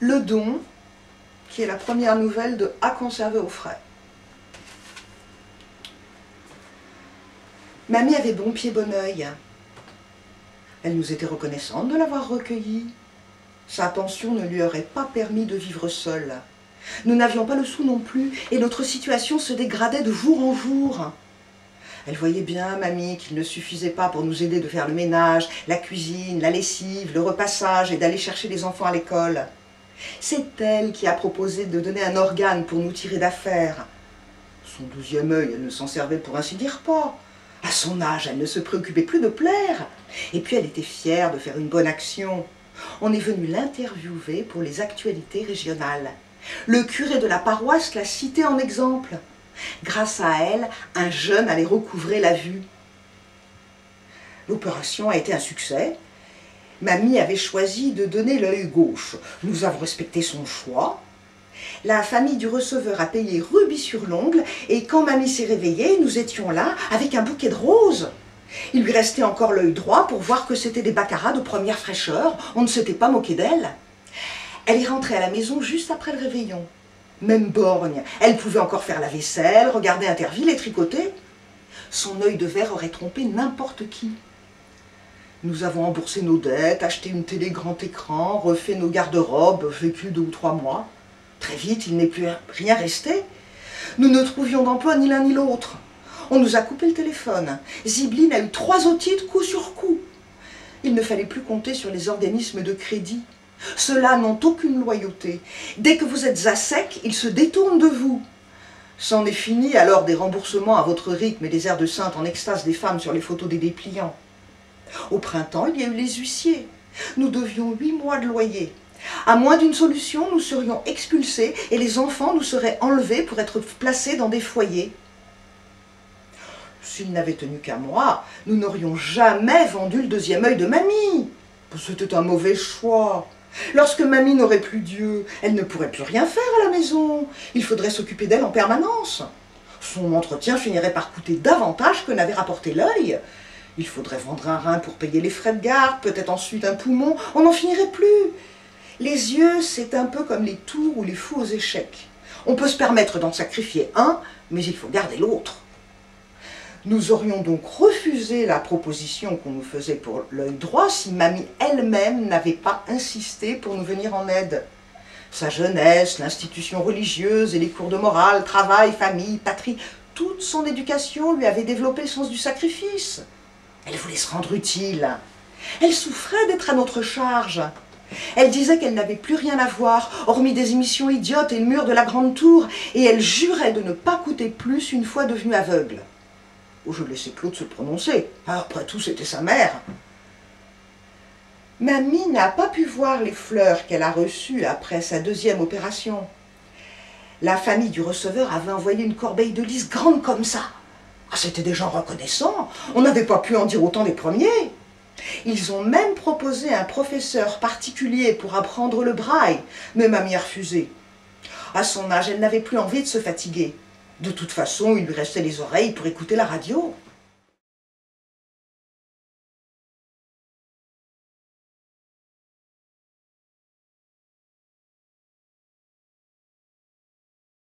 Le Don, qui est la première nouvelle de À conserver au frais. Mamie avait bon pied, bon oeil. Elle nous était reconnaissante de l'avoir recueillie. Sa pension ne lui aurait pas permis de vivre seule. Nous n'avions pas le sou non plus, et notre situation se dégradait de jour en jour. Elle voyait bien, mamie, qu'il ne suffisait pas pour nous aider de faire le ménage, la cuisine, la lessive, le repassage et d'aller chercher les enfants à l'école. C'est elle qui a proposé de donner un organe pour nous tirer d'affaire. Son 12e œil, elle ne s'en servait pour ainsi dire pas. À son âge, elle ne se préoccupait plus de plaire. Et puis elle était fière de faire une bonne action. On est venu l'interviewer pour les actualités régionales. Le curé de la paroisse l'a citée en exemple. Grâce à elle, un jeune allait recouvrer la vue. L'opération a été un succès. Mamie avait choisi de donner l'œil gauche. Nous avons respecté son choix. La famille du receveur a payé rubis sur l'ongle et quand mamie s'est réveillée, nous étions là avec un bouquet de roses. Il lui restait encore l'œil droit pour voir que c'était des baccarat de première fraîcheur. On ne s'était pas moqué d'elle. Elle est rentrée à la maison juste après le réveillon. Même borgne, elle pouvait encore faire la vaisselle, regarder Interville et tricoter. Son œil de verre aurait trompé n'importe qui. Nous avons remboursé nos dettes, acheté une télé grand écran, refait nos garde-robes, vécu 2 ou 3 mois. Très vite, il n'est plus rien resté. Nous ne trouvions d'emploi ni l'un ni l'autre. On nous a coupé le téléphone. Zibline a eu 3 otites coup sur coup. Il ne fallait plus compter sur les organismes de crédit. Ceux-là n'ont aucune loyauté. Dès que vous êtes à sec, ils se détournent de vous. C'en est fini alors des remboursements à votre rythme et des airs de sainte en extase des femmes sur les photos des dépliants. Au printemps, il y a eu les huissiers. Nous devions 8 mois de loyer. À moins d'une solution, nous serions expulsés et les enfants nous seraient enlevés pour être placés dans des foyers. S'ils n'avaient tenu qu'à moi, nous n'aurions jamais vendu le 2e œil de mamie. C'était un mauvais choix. Lorsque mamie n'aurait plus Dieu, elle ne pourrait plus rien faire à la maison. Il faudrait s'occuper d'elle en permanence. Son entretien finirait par coûter davantage que n'avait rapporté l'œil. Il faudrait vendre un rein pour payer les frais de garde, peut-être ensuite un poumon. On n'en finirait plus. Les yeux, c'est un peu comme les tours ou les fous aux échecs. On peut se permettre d'en sacrifier un, mais il faut garder l'autre. Nous aurions donc refusé la proposition qu'on nous faisait pour l'œil droit si mamie elle-même n'avait pas insisté pour nous venir en aide. Sa jeunesse, l'institution religieuse et les cours de morale, travail, famille, patrie, toute son éducation lui avait développé le sens du sacrifice. Elle voulait se rendre utile. Elle souffrait d'être à notre charge. Elle disait qu'elle n'avait plus rien à voir, hormis des émissions idiotes et le mur de la grande tour, et elle jurait de ne pas coûter plus une fois devenue aveugle. Oh, je laissais Claude se prononcer. Après tout, c'était sa mère. Mamie n'a pas pu voir les fleurs qu'elle a reçues après sa 2e opération. La famille du receveur avait envoyé une corbeille de lys grande comme ça. Ah, c'était des gens reconnaissants. On n'avait pas pu en dire autant les premiers. Ils ont même proposé un professeur particulier pour apprendre le braille, mais mamie a refusé. À son âge, elle n'avait plus envie de se fatiguer. De toute façon, il lui restait les oreilles pour écouter la radio.